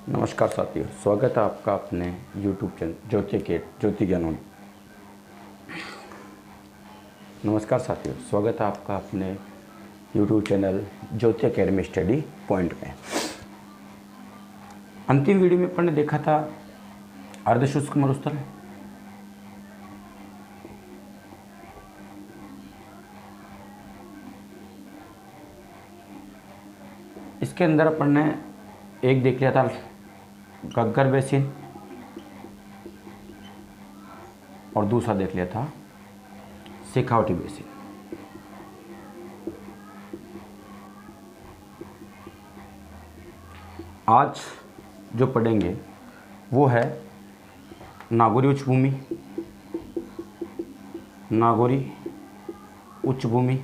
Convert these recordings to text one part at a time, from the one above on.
नमस्कार साथियों, स्वागत है आपका अपने YouTube चैनल ज्योति ज्ञान। नमस्कार साथियों, स्वागत है आपका अपने YouTube चैनल ज्योति अकेडमी स्टडी पॉइंट में। अंतिम वीडियो में अपन ने देखा था अर्धशुष्क मरुस्थल। इसके अंदर अपन ने एक देख लिया था घग्गर बेसिन और दूसरा देख लिया था शेखावटी बेसिन। आज जो पढ़ेंगे वो है नागौरी उच्च भूमि, नागौरी उच्च भूमि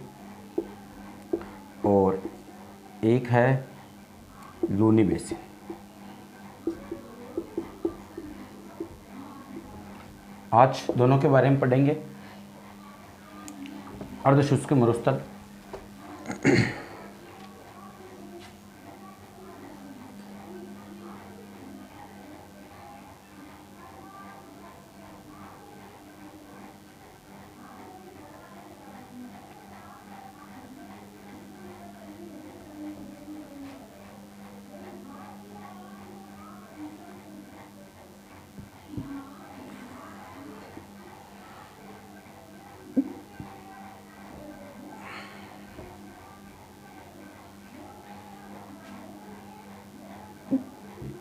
और एक है लूनी बेसिन। आज दोनों के बारे में पढ़ेंगे। अर्धशुष्क मरुस्थल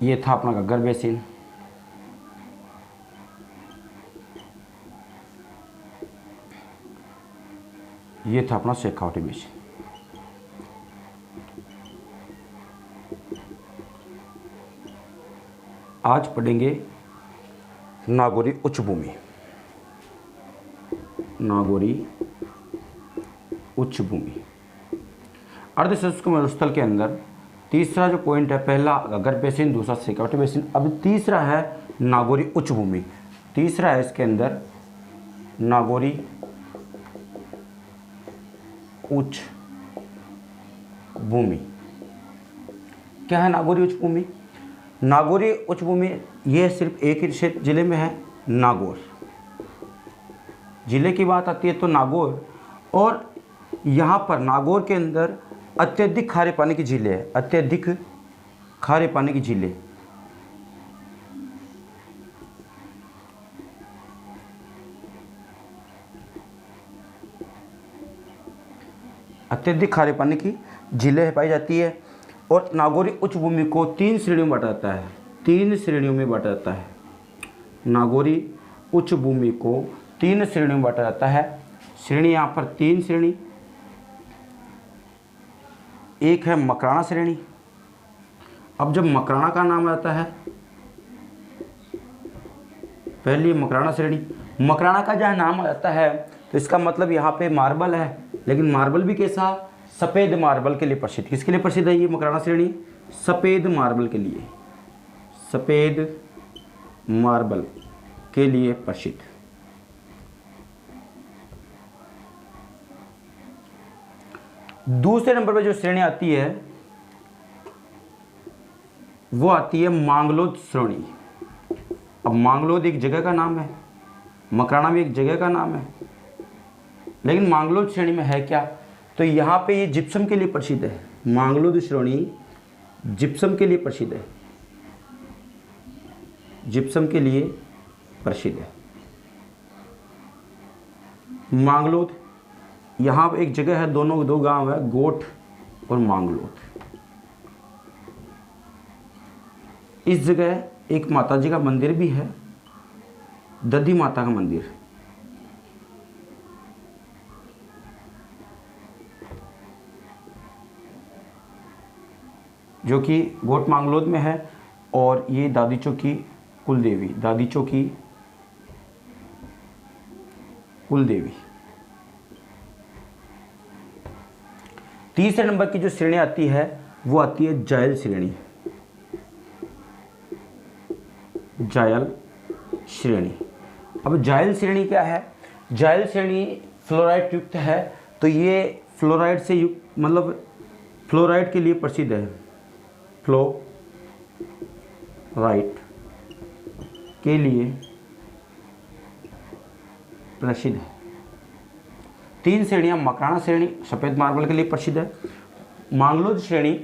ये था अपना घग्गर बेसिन, ये था अपना शेखावटी बेसिन। आज पढ़ेंगे नागौरी उच्च भूमि, नागौरी उच्च भूमि। अर्धशुष्क मरुस्थल के अंदर तीसरा जो पॉइंट है, पहला घग्गर बेसिन, दूसरा शेखावटी बेसिन। अब तीसरा है नागौरी उच्च भूमि। तीसरा है इसके अंदर नागौरी उच्च भूमि। क्या है नागौरी उच्च भूमि? नागौरी उच्च भूमि यह सिर्फ एक ही जिले में है, नागौर जिले की बात आती है तो नागौर। और यहाँ पर नागौर के अंदर अत्यधिक खारे पानी की झीलें है, अत्यधिक खारे पानी की झीलें। अत्यधिक खारे पानी की झीलें पाई जाती है। और नागौरी उच्च भूमि को 3 श्रेणियों में बांटा जाता है, 3 श्रेणियों में बांटा जाता है। नागौरी उच्च भूमि को 3 श्रेणियों में बांटा जाता है। श्रेणी यहाँ पर 3 श्रेणी। एक है मकराना श्रेणी। अब जब मकराना का नाम आता है, पहली मकराना श्रेणी, मकराना का जहाँ नाम आता है तो इसका मतलब यहाँ पे मार्बल है, लेकिन मार्बल भी कैसा? सफ़ेद मार्बल के लिए प्रसिद्ध। किसके लिए प्रसिद्ध है ये मकराना श्रेणी? सफ़ेद मार्बल के लिए, सफ़ेद मार्बल के लिए प्रसिद्ध। दूसरे नंबर पर जो श्रेणी आती है वो आती है मांगलोद श्रेणी। अब मांगलोद एक जगह का नाम है, मकराना भी एक जगह का नाम है, लेकिन मांगलोद श्रेणी में है क्या? तो यहाँ पे ये जिप्सम के लिए प्रसिद्ध है। मांगलोद श्रेणी जिप्सम के लिए प्रसिद्ध है, जिप्सम के लिए प्रसिद्ध है मांगलोद। यहाँ एक जगह है, दो गांव है, गोठ और मांगलोद। इस जगह एक माता जी का मंदिर भी है, दधी माता का मंदिर। जो कि गोठ मांगलोद में है। और ये दादीचो की कुलदेवी, दादीचो की कुलदेवी। तीसरे नंबर की जो श्रेणी आती है वो आती है जायल श्रेणी, जायल श्रेणी। अब जायल श्रेणी क्या है? जायल श्रेणी फ्लोराइड युक्त है, तो ये फ्लोराइड से युक्त, मतलब फ्लोराइड के लिए प्रसिद्ध है, फ्लोराइड के लिए प्रसिद्ध है। 3 श्रेणियां, मकराना श्रेणी सफ़ेद मार्बल के लिए प्रसिद्ध है, मांगलोद श्रेणी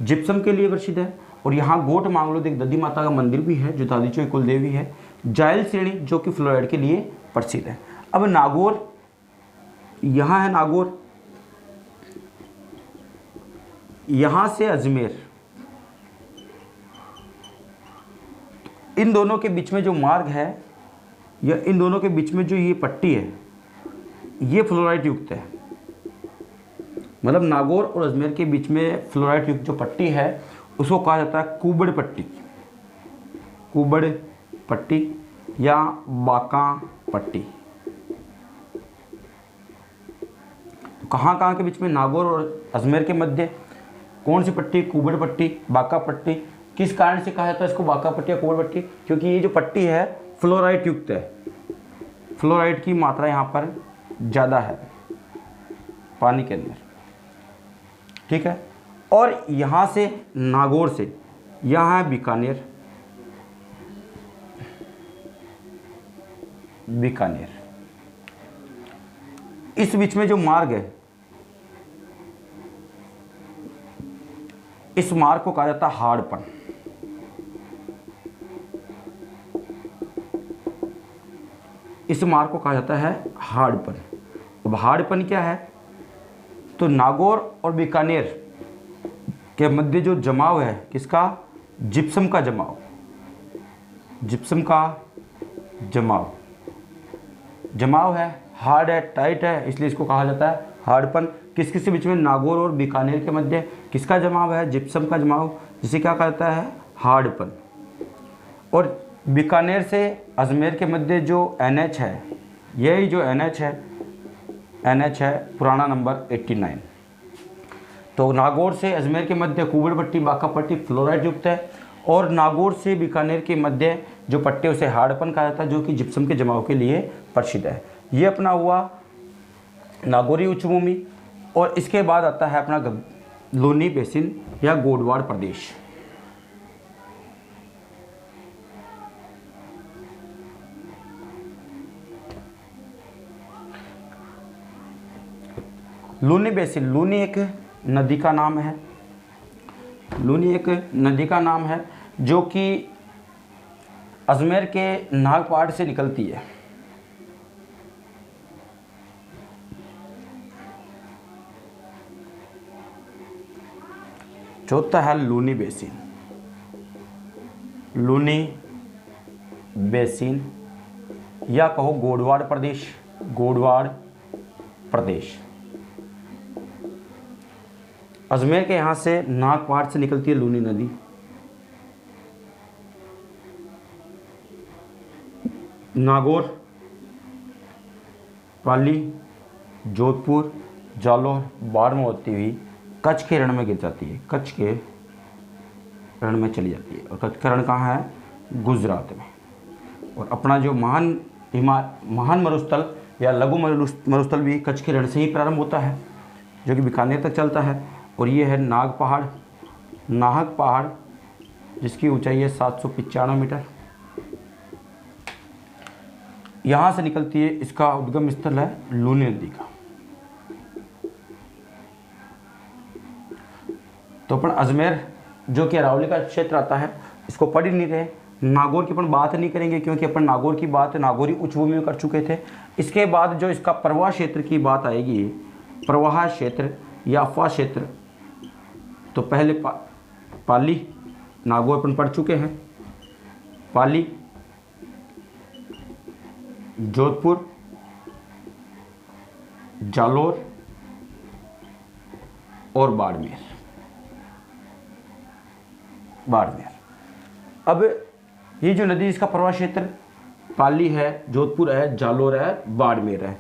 जिप्सम के लिए प्रसिद्ध है, और यहाँ गोट मांगलोद एक दधी माता का मंदिर भी है जो दादीचो की कुलदेवी है। जायल श्रेणी जो कि फ्लोराइड के लिए प्रसिद्ध है। अब नागौर, यहाँ है नागौर, यहाँ से अजमेर, इन दोनों के बीच में जो मार्ग है या इन दोनों के बीच में जो ये पट्टी है ये फ्लोराइड युक्त है। मतलब नागौर और अजमेर के बीच में फ्लोराइड युक्त जो पट्टी है उसको कहा जाता है कुबड़ पट्टी, कुबड़ पट्टी या बाका पट्टी। तो कहाँ के बीच में? नागौर और अजमेर के मध्य कौन सी पट्टी? कुबड़ पट्टी, बाका पट्टी। किस कारण से कहा जाता है इसको बाका पट्टी या कुबड़ पट्टी? क्योंकि ये जो पट्टी है फ्लोराइड युक्त है, फ्लोराइड की मात्रा यहाँ पर ज़्यादा है पानी के अंदर, ठीक है। और यहाँ से नागौर से यहाँ है बीकानेर, बीकानेर, इस बीच में जो मार्ग है इस मार्ग को कहा जाता है हाड़पन। इस मार्ग को कहा जाता है हाड़पन। अब हाड़पन क्या है? तो नागौर और बीकानेर के मध्य जो जमाव है किसका? जिप्सम का जमाव, जिप्सम का जमाव, जमाव है, हार्ड है, टाइट है, इसलिए इसको कहा जाता है हाड़पन। किस किस के बीच में? नागौर और बीकानेर के मध्य किसका जमाव है? जिप्सम का जमाव, जिसे क्या कहता है? हाड़पन। और बीकानेर से अजमेर के मध्य जो NH है, यही जो NH है पुराना नंबर 89। तो नागौर से अजमेर के मध्य कुबड़ पट्टी, बाका पट्टी फ्लोराइड युक्त है, और नागौर से बीकानेर के मध्य जो पट्टी उसे हाड़पन कहा जाता है जो कि जिप्सम के जमाव के लिए प्रसिद्ध है। ये अपना हुआ नागौरी उच्चभूमि। और इसके बाद आता है अपना लूनी बेसिन या गोडवाड़ प्रदेश। लूनी बेसिन, लूनी एक नदी का नाम है, लूनी एक नदी का नाम है जो कि अजमेर के नागपाड़ से निकलती है। चौथा है लूनी बेसिन, लूनी बेसिन या कहो गोडवाड़ प्रदेश, गोडवाड़ प्रदेश। अजमेर के यहाँ से नागपाड़ से निकलती है लूनी नदी। नागौर, पाली, जोधपुर, जालौर, बाढ़ में होती हुई कच्छ के रण में गिर जाती है, कच्छ के रण में चली जाती है। और कच्छ का रण कहाँ है? गुजरात में। और अपना जो महान मरुस्थल या लघु मरुस्थल भी कच्छ के रण से ही प्रारंभ होता है जो कि बीकानेर तक चलता है। और ये है नाग पहाड़, नाहक पहाड़, जिसकी ऊंचाई है 795 मीटर। यहाँ से निकलती है, इसका उद्गम स्थल है लूनी नदी का। तो अपन अजमेर जो कि अरावली का क्षेत्र आता है इसको पढ़ ही नहीं रहे। नागौर की अपन बात नहीं करेंगे क्योंकि अपन नागौर की बात नागौरी उच्चभूमि में कर चुके थे। इसके बाद जो इसका प्रवाह क्षेत्र की बात आएगी, प्रवाह क्षेत्र या अफवाह क्षेत्र, तो पहले पाली, नागौर अपन पढ़ चुके हैं, पाली, जोधपुर, जालौर और बाड़मेर। अब ये जो नदी इसका प्रवाह क्षेत्र पाली है, जोधपुर है, जालौर है, बाड़मेर है।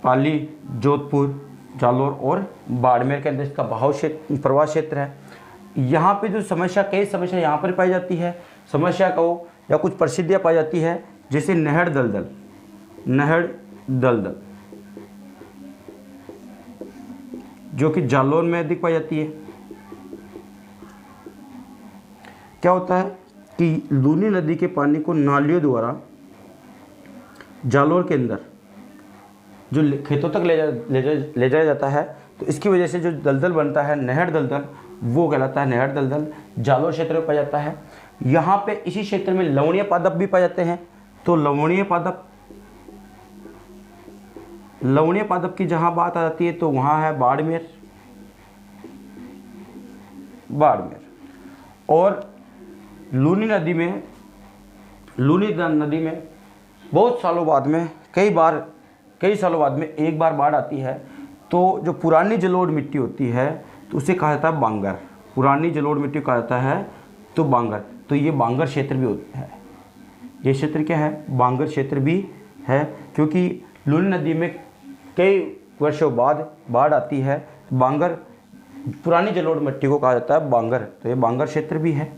पाली, जोधपुर, जालौर और बाड़मेर के अंदर इसका बहाव क्षेत्र, प्रवाह क्षेत्र है। यहाँ पे जो समस्या, कई समस्या यहाँ पर पाई जाती है, समस्या कहो या कुछ प्रसिद्धियाँ पाई जाती है, जैसे नहर दलदल, नहर दलदल, जो कि जालौर में अधिक पाई जाती है। क्या होता है कि लूनी नदी के पानी को नालियों द्वारा जालौर के अंदर जो खेतों तक ले जाया जाता है, तो इसकी वजह से जो दलदल बनता है, नहर दलदल, वो कहलाता है नहर दलदल, जालौर क्षेत्र में पाया जाता है। यहाँ पे इसी क्षेत्र में लवणीय पादप भी पाए जाते हैं। तो लवणीय पादप की जहाँ बात आ जाती है तो वहाँ है बाड़मेर। और लूनी नदी में बहुत सालों बाद में, कई सालों बाद में एक बार बाढ़ आती है, तो जो पुरानी जलोढ़ मिट्टी होती है तो उसे कहा जाता है बांगर। पुरानी जलोढ़ मिट्टी कहा जाता है तो बांगर। तो ये बांगर क्षेत्र भी होता है। ये क्षेत्र क्या है? बांगर क्षेत्र भी है, क्योंकि लूनी नदी में कई वर्षों बाद बाढ़ आती है। बांगर, पुरानी जलोढ़ मिट्टी को कहा जाता है बांगर, तो ये बांगर क्षेत्र भी है।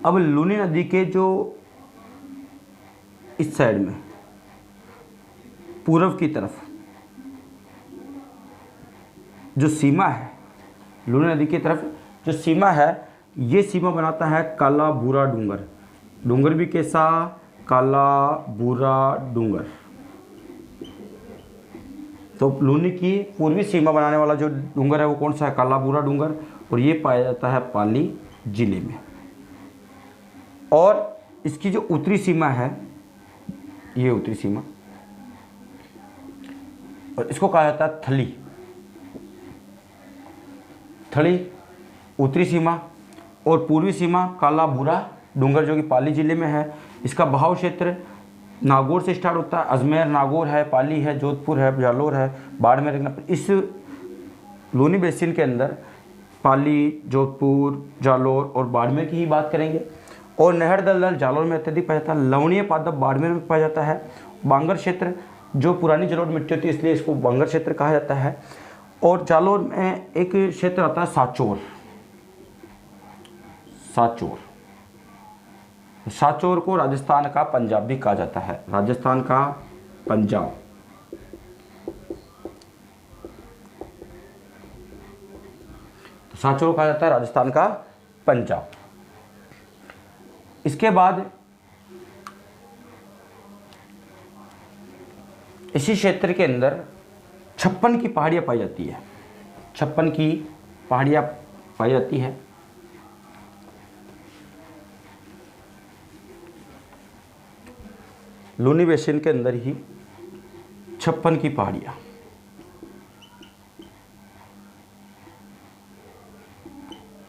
अब लूनी नदी के जो इस साइड में पूर्व की तरफ जो सीमा है, लूनी नदी की तरफ जो सीमा है, ये सीमा बनाता है काला भूरा डूंगर। डूंगर भी कैसा? काला भूरा डूंगर। तो लूनी की पूर्वी सीमा बनाने वाला जो डूंगर है वो कौन सा है? काला भूरा डूंगर। और ये पाया जाता है पाली जिले में। और इसकी जो उत्तरी सीमा है, ये उत्तरी सीमा, और इसको कहा जाता है थली उत्तरी सीमा। और पूर्वी सीमा काला भूरा डूंगर जो कि पाली जिले में है। इसका बहाव क्षेत्र नागौर से स्टार्ट होता है। अजमेर, नागौर है, पाली है, जोधपुर है, जालौर है, बाड़मेर। इस लूनी बेसिन के अंदर पाली, जोधपुर, जालौर और बाड़मेर की ही बात करेंगे। और नहर दलदल जालौर में अत्यधिक पाया जाता है। लवणीय पादप बाड़मेर में पाया जाता है। बांगर क्षेत्र जो पुरानी जलोढ़ मिट्टी होती है, इसलिए इसको बांगर क्षेत्र कहा जाता है। और जालौर में एक क्षेत्र आता है साचौर को राजस्थान का पंजाब भी कहा जाता है। राजस्थान का पंजाब। तो साचौर कहा जाता है राजस्थान का पंजाब। इसके बाद इसी क्षेत्र के अंदर 56 की पहाड़ियाँ पाई जाती है। 56 की पहाड़ियाँ पाई जाती है। लूनी बेसिन के अंदर ही 56 की पहाड़ियाँ।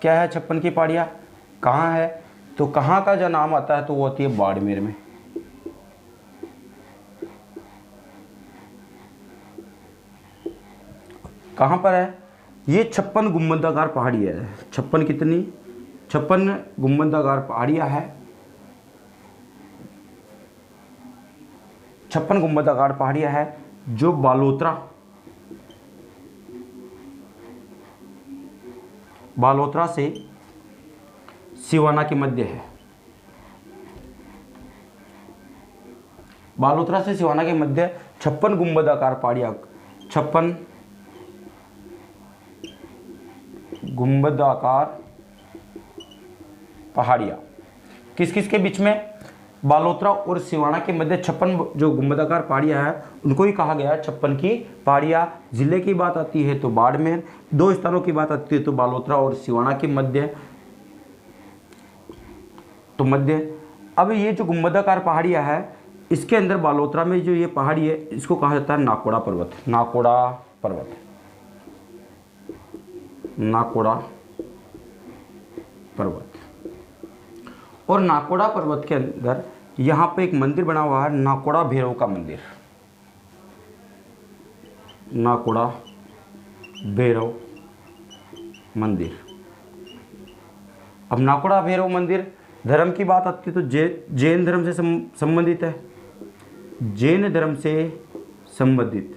क्या है 56 की पहाड़ियाँ? कहाँ है? तो कहाँ का जो नाम आता है तो वो होती है बाड़मेर में। कहाँ पर है? ये 56 गुंबदाकार पहाड़ी है। 56 कितनी? 56 गुंबदाकार पहाड़ियाँ है। 56 गुंबदाकार पहाड़ियाँ है जो बालोतरा से सिवाना के मध्य है। बालोतरा से सिवाना के मध्य 56 गुंबदाकार पहाड़ियाँ, 56 गुंबदाकार पहाड़ियाँ किस किस के बीच में? बालोतरा और सिवाना के मध्य 56 जो गुंबदाकार पहाड़ियाँ हैं उनको ही कहा गया है 56 की पहाड़ियाँ। जिले की बात आती है तो बाड़मेर, दो स्थानों की बात आती है तो बालोतरा और सिवाना के मध्य। अब ये जो गुंबदाकार पहाड़ियाँ है, इसके अंदर बालोतरा में जो ये पहाड़ी है इसको कहा जाता है नाकोड़ा पर्वत। और नाकोड़ा पर्वत के अंदर यहाँ पे एक मंदिर बना हुआ है, नाकोड़ा भैरव का मंदिर। नाकोड़ा भैरव मंदिर। अब नाकोड़ा भैरव मंदिर धर्म की बात आती है तो जैन धर्म से संबंधित है। जैन धर्म से संबंधित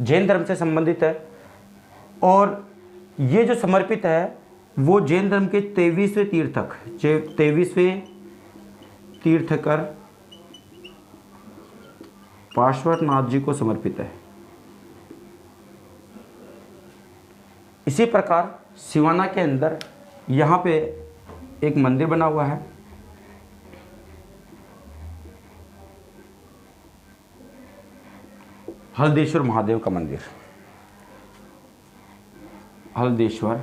जैन धर्म से संबंधित है। और ये जो समर्पित है वो जैन धर्म के 23वें तीर्थक, 23वें तीर्थकर पार्श्वनाथ जी को समर्पित है। इसी प्रकार सिवाना के अंदर यहाँ पे एक मंदिर बना हुआ है, हल्देश्वर महादेव का मंदिर, हल्देश्वर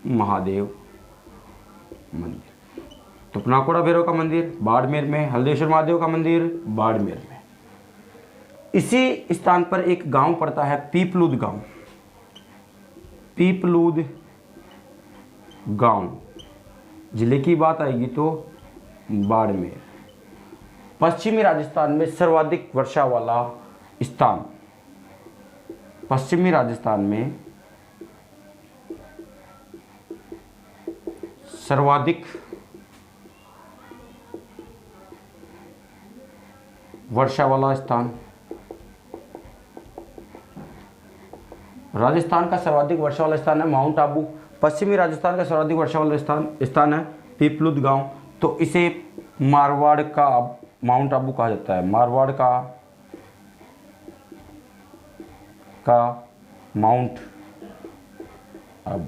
महादेव मंदिर। तो नाकोड़ा भैरव का मंदिर बाड़मेर में, हल्देश्वर महादेव का मंदिर बाड़मेर में। इसी स्थान पर एक गांव पड़ता है पीपलूद गांव, पीपलूद गांव। जिले की बात आएगी तो बाड़मेर। पश्चिमी राजस्थान में सर्वाधिक वर्षा वाला स्थान, पश्चिमी राजस्थान में सर्वाधिक वर्षा वाला स्थान, राजस्थान का सर्वाधिक वर्षा वाला स्थान है माउंट आबू। पश्चिमी राजस्थान का सर्वाधिक वर्षा वाला स्थान है पीपलूद गांव। तो इसे मारवाड़ का माउंट आबू कहा जाता है, मारवाड़ का माउंट आबू,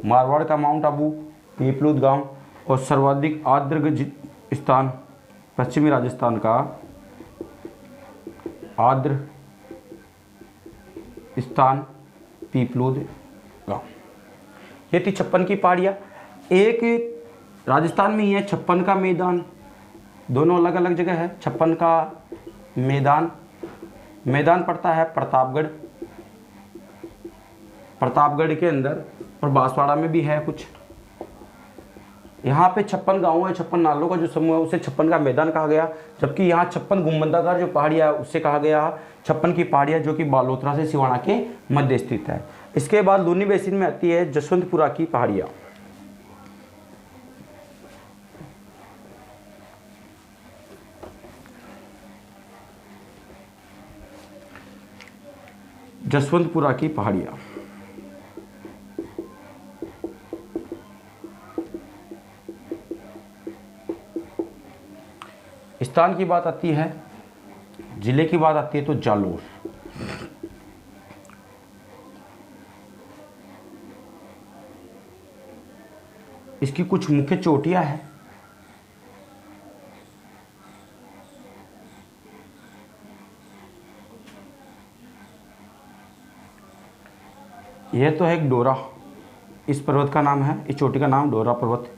मारवाड़ का माउंट आबू पीपलूद गांव। और सर्वाधिक आर्द्र स्थान पश्चिमी राजस्थान का आर्द्र स्थान पीपलूद गांव। ये थी 56 की पहाड़ियाँ। एक राजस्थान में ही है 56 का मैदान, दोनों अलग अलग जगह है। 56 का मैदान पड़ता है प्रतापगढ़, प्रतापगढ़ के अंदर, और बांसवाड़ा में भी है कुछ। यहाँ पे 56 गाँव है, 56 नालों का जो समूह है उसे 56 का मैदान कहा गया। जबकि यहाँ 56 गुंबदाकार जो पहाड़ियाँ है उससे कहा गया 56 की पहाड़ियाँ, जो कि बालोतरा से सिवाना के मध्य स्थित है। इसके बाद लूनी बेसिन में आती है जसवंतपुरा की पहाड़ियाँ। जसवंतपुरा की पहाड़ियाँ स्थान की बात आती है, जिले की बात आती है तो जालोर। इसकी कुछ मुख्य चोटियां हैं। यह तो है एक डोरा, इस पर्वत का नाम है, इस चोटी का नाम डोरा पर्वत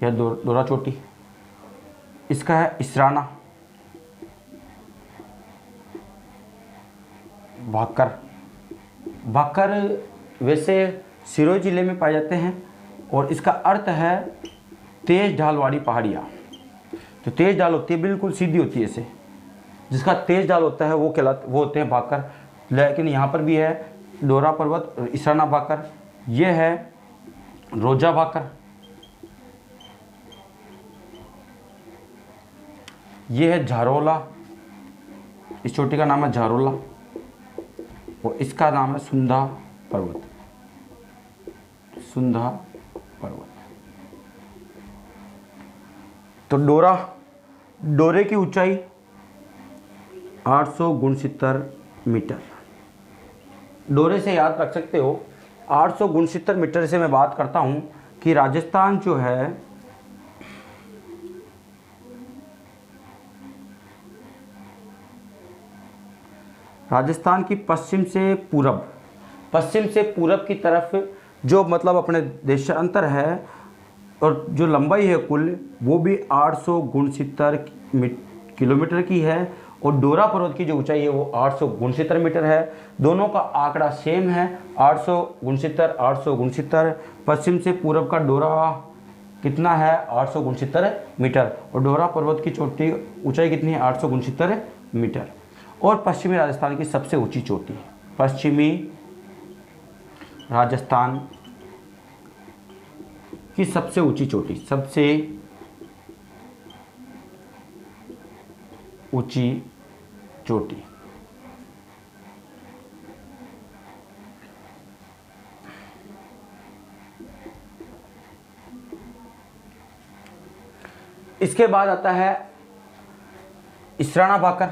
या डोरा चोटी। इसका है इसराना, भाकर। भाकर वैसे सिरोही जिले में पाए जाते हैं और इसका अर्थ है तेज ढाल वाली पहाड़ियाँ। तो तेज ढाल होती है, बिल्कुल सीधी होती है ऐसे, जिसका तेज ढाल होता है वो वो होते हैं भाकर। लेकिन यहाँ पर भी है डोरा पर्वत, इसराना भाकर, ये है रोजा भाकर, ये है झारोला, इस चोटी का नाम है झारोला, और इसका नाम है सुंधा पर्वत, सुंधा पर्वत। तो डोरे की ऊंचाई 869 मीटर। डोरे से याद रख सकते हो 869 मीटर से मैं बात करता हूं कि राजस्थान जो है राजस्थान की पश्चिम से पूरब की तरफ जो मतलब अपने देशांतर है और जो लंबाई है कुल वो भी 869 किलोमीटर की है, और डोरा पर्वत की जो ऊंचाई है वो 869 मीटर है। दोनों का आंकड़ा सेम है 869। पश्चिम से पूरब का डोरा कितना है 869 मीटर, और डोरा पर्वत की चोटी ऊंचाई कितनी है 869 मीटर। और पश्चिमी राजस्थान की सबसे ऊंची चोटी, पश्चिमी राजस्थान की सबसे ऊंची चोटी, सबसे ऊंची चोटी इसके बाद आता है इसराना भाकर,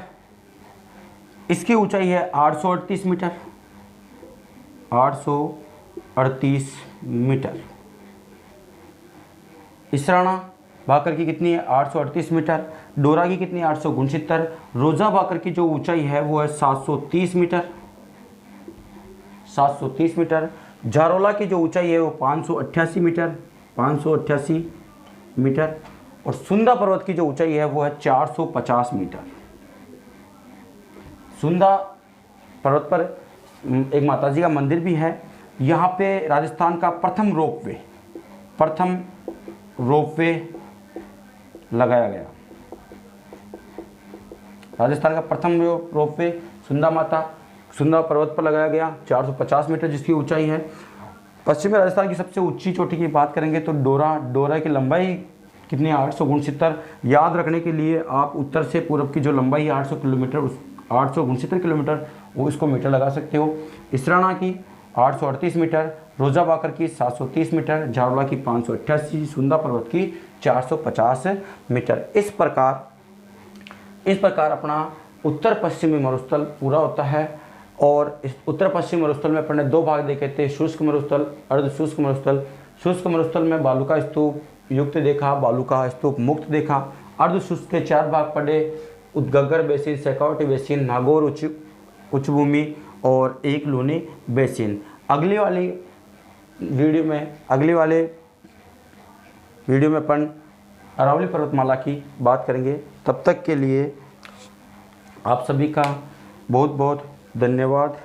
इसकी ऊंचाई है 838 मीटर, 838 मीटर। इसराना भाकर की कितनी है 838 मीटर, डोरा की कितनी है 869, रोजा भाकर की जो ऊंचाई है वो है 730 मीटर, 730 मीटर। जारोला की जो ऊंचाई है वो 588 मीटर, 588 मीटर। और सुंदा पर्वत की जो ऊंचाई है वो है 450 मीटर। सुंदा पर्वत पर एक माताजी का मंदिर भी है। यहाँ पे राजस्थान का प्रथम रोपवे लगाया गया। राजस्थान का प्रथम रोपवे सुंदा पर्वत पर लगाया गया, 450 मीटर जिसकी ऊंचाई है। पश्चिमी राजस्थान की सबसे ऊंची चोटी की बात करेंगे तो डोरा की लंबाई कितनी है 869। याद रखने के लिए आप उत्तर से पूर्व की जो लंबाई है 869 किलोमीटर वो इसको मीटर लगा सकते हो। इसराना की 838 मीटर, रोजा भाकर की 730 मीटर, जारोला की 588, सुंदा पर्वत की 450 मीटर। इस प्रकार अपना उत्तर पश्चिमी मरुस्थल पूरा होता है। और इस उत्तर पश्चिमी मरुस्थल में अपन ने दो भाग देखे थे, शुष्क मरुस्थल, अर्ध शुष्क मरुस्थल। शुष्क मरुस्थल में बालू का स्तूप युक्त देखा, बालू का स्तूप मुक्त देखा। अर्ध शुष्क के 4 भाग पड़े, उद्गगर बेसिन, शेखावटी बेसिन, नागौर उच्च भूमि और एक लूनी बेसिन। अगले वाले वीडियो में अपन अरावली पर्वतमाला की बात करेंगे। तब तक के लिए आप सभी का बहुत बहुत धन्यवाद।